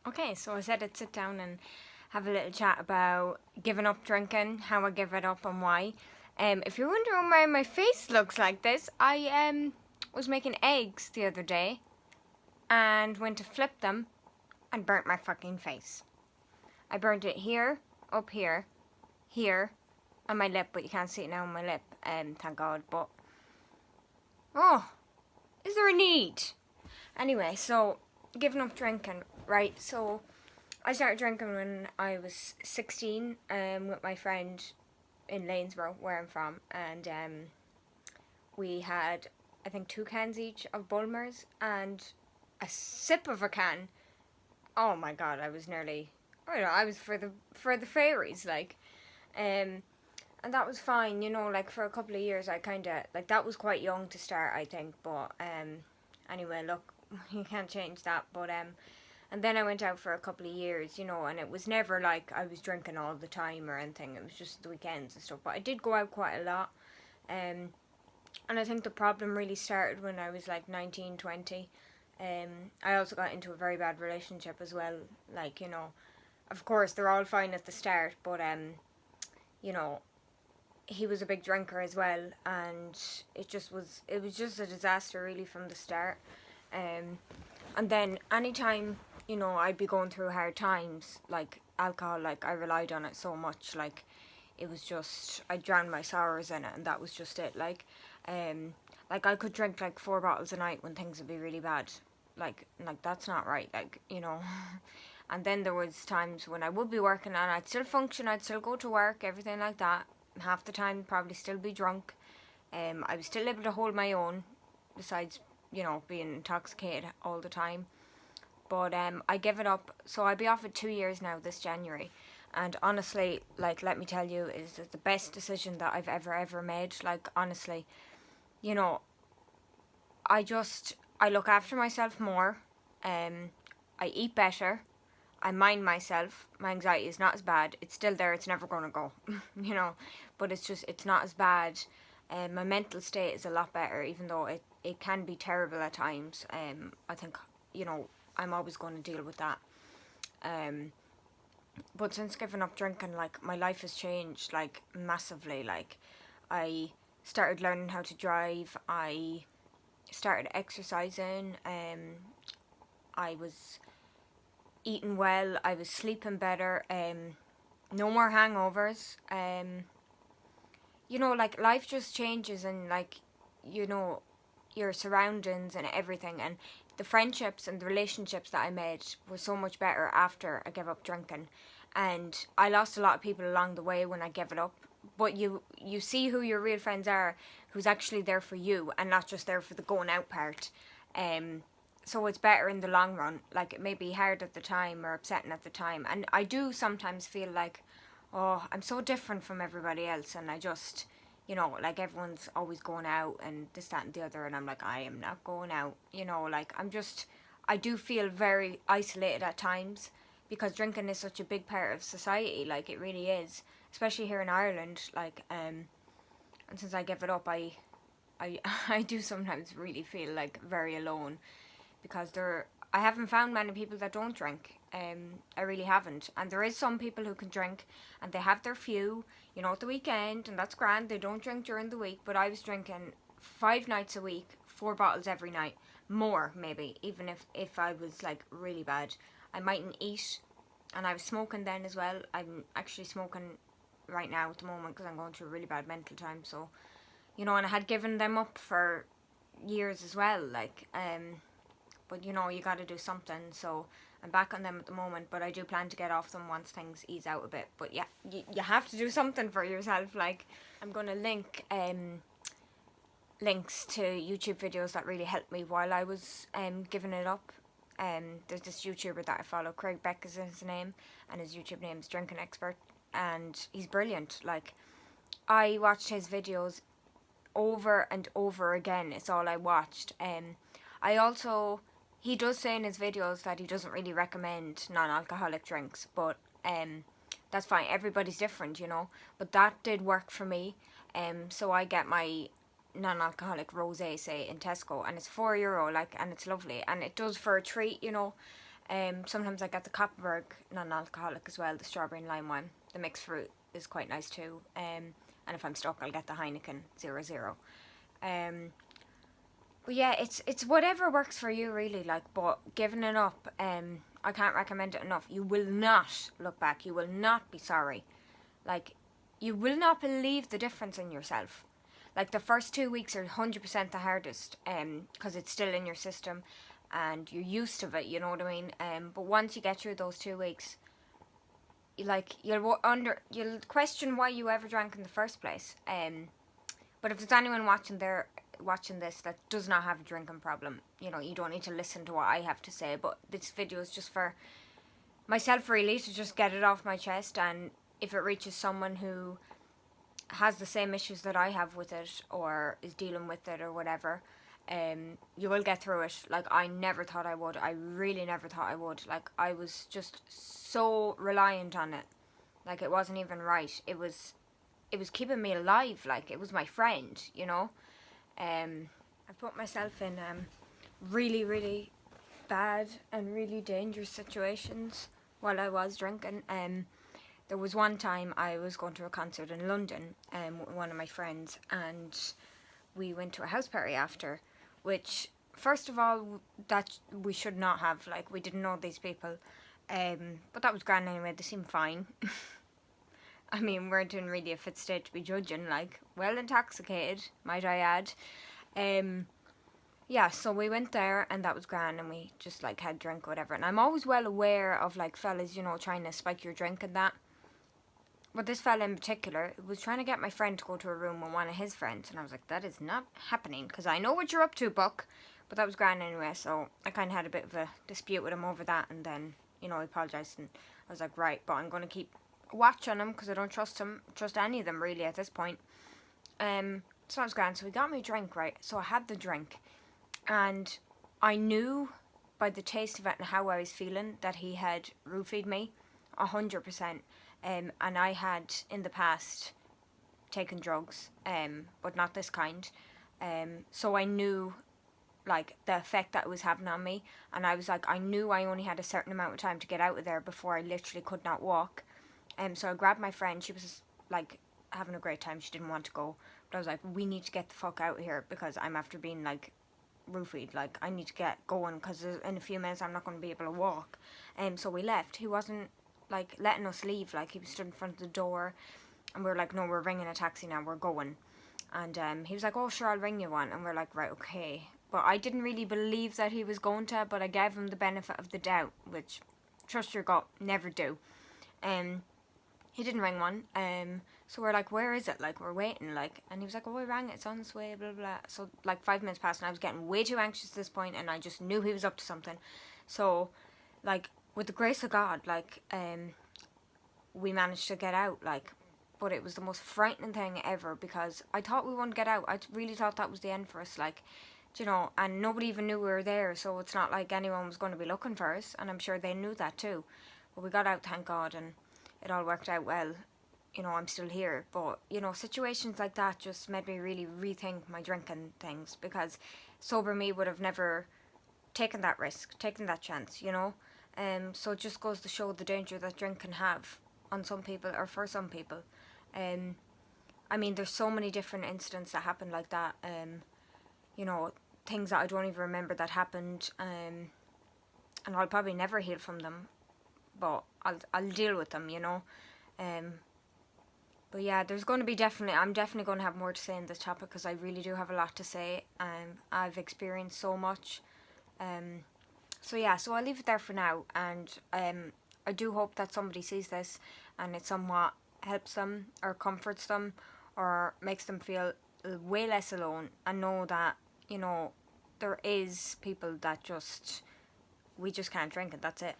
Okay, so I said I'd sit down and have a little chat about giving up drinking, how I give it up, and why. If you're wondering why my face looks like this, I was making eggs the other day and went to flip them and burnt my fucking face. I burnt it here, up here, here, on my lip, but you can't see it now on my lip, thank God. But oh, is there a need? Anyway, so giving up drinking, right? So I started drinking when I was 16 with my friend in Lanesborough, where I'm from, and we had, I think, 2 cans each of Bulmers and a sip of a can. Oh my God, I was nearly, I don't know, I was for the fairies, like, and that was fine, like for a couple of years. I kind of, like, that was quite young to start, I think, but anyway, look, you can't change that, but and then I went out for a couple of years, and it was never like I was drinking all the time or anything. It was just the weekends and stuff. But I did go out quite a lot. And I think the problem really started when I was like 19, 20. I also got into a very bad relationship as well. Like, of course, they're all fine at the start, but, you know, he was a big drinker as well. And it was just a disaster really from the start. And then anytime, I'd be going through hard times, like alcohol, like I relied on it so much, like it was just, I drowned my sorrows in it, and that was just it, like I could drink like 4 bottles a night when things would be really bad, like that's not right, and then there was times when I would be working and I'd still function, I'd still go to work, everything like that, half the time probably still be drunk, I was still able to hold my own, besides being intoxicated all the time. But I give it up. So I'll be off it 2 years now this January. And honestly, like, let me tell you, is the best decision that I've ever made. Like, honestly, you know, I look after myself more. I eat better. I mind myself. My anxiety is not as bad. It's still there. It's never going to go, but it's not as bad. My mental state is a lot better, even though it can be terrible at times. I think, I'm always going to deal with that. But since giving up drinking, like, my life has changed, like, massively. Like, I started learning how to drive. I started exercising. I was eating well. I was sleeping better. No more hangovers. Like, life just changes, and, like, your surroundings and everything, and the friendships and the relationships that I made were so much better after I gave up drinking. And I lost a lot of people along the way when I gave it up. But you see who your real friends are, who's actually there for you and not just there for the going out part. So it's better in the long run. Like, it may be hard at the time or upsetting at the time. And I do sometimes feel like, oh, I'm so different from everybody else, and I just, like, everyone's always going out and this, that, and the other, and I'm like, I am not going out, like, I do feel very isolated at times, because drinking is such a big part of society, like, it really is, especially here in Ireland, like, and since I give it up, I do sometimes really feel, like, very alone, because I haven't found many people that don't drink. I really haven't. And there is some people who can drink, and they have their few, at the weekend, and that's grand. They don't drink during the week, but I was drinking 5 nights a week, 4 bottles every night, more maybe, even if I was, like, really bad. I mightn't eat, and I was smoking then as well. I'm actually smoking right now at the moment because I'm going through a really bad mental time. So, and I had given them up for years as well, like, but you got to do something, so I'm back on them at the moment, but I do plan to get off them once things ease out a bit. But yeah, you have to do something for yourself. Like, I'm going to link links to YouTube videos that really helped me while I was giving it up. There's this YouTuber that I follow, Craig Beck is his name, and his YouTube name is Drinking Expert, and he's brilliant. Like, I watched his videos over and over again. It's all I watched. I also, he does say in his videos that he doesn't really recommend non-alcoholic drinks, but that's fine. Everybody's different, But that did work for me. So I get my non-alcoholic rosé, say, in Tesco, and it's €4, like, and it's lovely, and it does for a treat, Sometimes I get the Copperberg non-alcoholic as well, the strawberry and lime one. The mixed fruit is quite nice too. And if I'm stuck, I'll get the Heineken 00. But yeah, it's whatever works for you really. Like, but giving it up, I can't recommend it enough. You will not look back. You will not be sorry. Like, you will not believe the difference in yourself. Like, the first 2 weeks are 100% the hardest, because it's still in your system, and you're used to it. You know what I mean? But once you get through those 2 weeks, you'll question why you ever drank in the first place. But if there's anyone watching this that does not have a drinking problem, you know, you don't need to listen to what I have to say. But this video is just for myself, really, to just get it off my chest. And if it reaches someone who has the same issues that I have with it, or is dealing with it, or whatever, you will get through it. Like, I never thought I would. I really never thought I would. Like, I was just so reliant on it. Like, it wasn't even right. It was keeping me alive. Like, it was my friend, you know. I put myself in really, really bad and really dangerous situations while I was drinking. There was one time I was going to a concert in London with one of my friends, and we went to a house party after, which, first of all, that we should not have. Like, we didn't know these people, but that was grand anyway. They seemed fine. I mean, we weren't in really a fit state to be judging, like, well intoxicated, might I add. Yeah, so we went there, and that was grand, and we just, like, had drink or whatever. And I'm always well aware of, like, fellas, you know, trying to spike your drink and that. But this fella in particular was trying to get my friend to go to a room with one of his friends. And I was like, that is not happening, because I know what you're up to, Buck. But that was grand anyway, so I kind of had a bit of a dispute with him over that. And then, you know, I apologised, and I was like, right, but I'm going to keep watch on him, because I don't trust any of them really at this point. So that was grand. So he got me a drink, right? So I had the drink, and I knew by the taste of it and how I was feeling that he had roofied me 100%. And I had in the past taken drugs, but not this kind. So I knew, like, the effect that it was having on me, and I was like, I knew I only had a certain amount of time to get out of there before I literally could not walk. So I grabbed my friend. She was, like, having a great time. She didn't want to go, but I was like, we need to get the fuck out of here, because I'm after being, like, roofied. Like, I need to get going, because in a few minutes I'm not going to be able to walk. So we left. He wasn't, like, letting us leave. Like, he was stood in front of the door, and we were like, no, we're ringing a taxi now, we're going. And he was like, oh, sure, I'll ring you one. And we're like, right, okay. But I didn't really believe that he was going to, but I gave him the benefit of the doubt, which, trust your gut, never do. He didn't ring one. So we're like, where is it? Like, we're waiting, like. And he was like, oh, I rang it, it's on its way, blah, blah. So, like, 5 minutes passed, and I was getting way too anxious at this point, and I just knew he was up to something. So, like, with the grace of God, like, we managed to get out, like. But it was the most frightening thing ever, because I thought we wouldn't get out. I really thought that was the end for us, like, you know, and nobody even knew we were there, so it's not like anyone was going to be looking for us, and I'm sure they knew that too. But we got out, thank God, and it all worked out well. You know, I'm still here, but, you know, situations like that just made me really rethink my drinking things, because sober me would have never taken that risk, taken that chance, you know. So it just goes to show the danger that drink can have on some people, or for some people. I mean, there's so many different incidents that happened like that. You know, things that I don't even remember that happened. And I'll probably never heal from them, but I'll deal with them, you know. But yeah, I'm definitely going to have more to say on this topic, because I really do have a lot to say. I've experienced so much. So yeah, so I'll leave it there for now, and I do hope that somebody sees this and it somewhat helps them, or comforts them, or makes them feel way less alone, and know that, you know, there is people that we just can't drink, and that's it.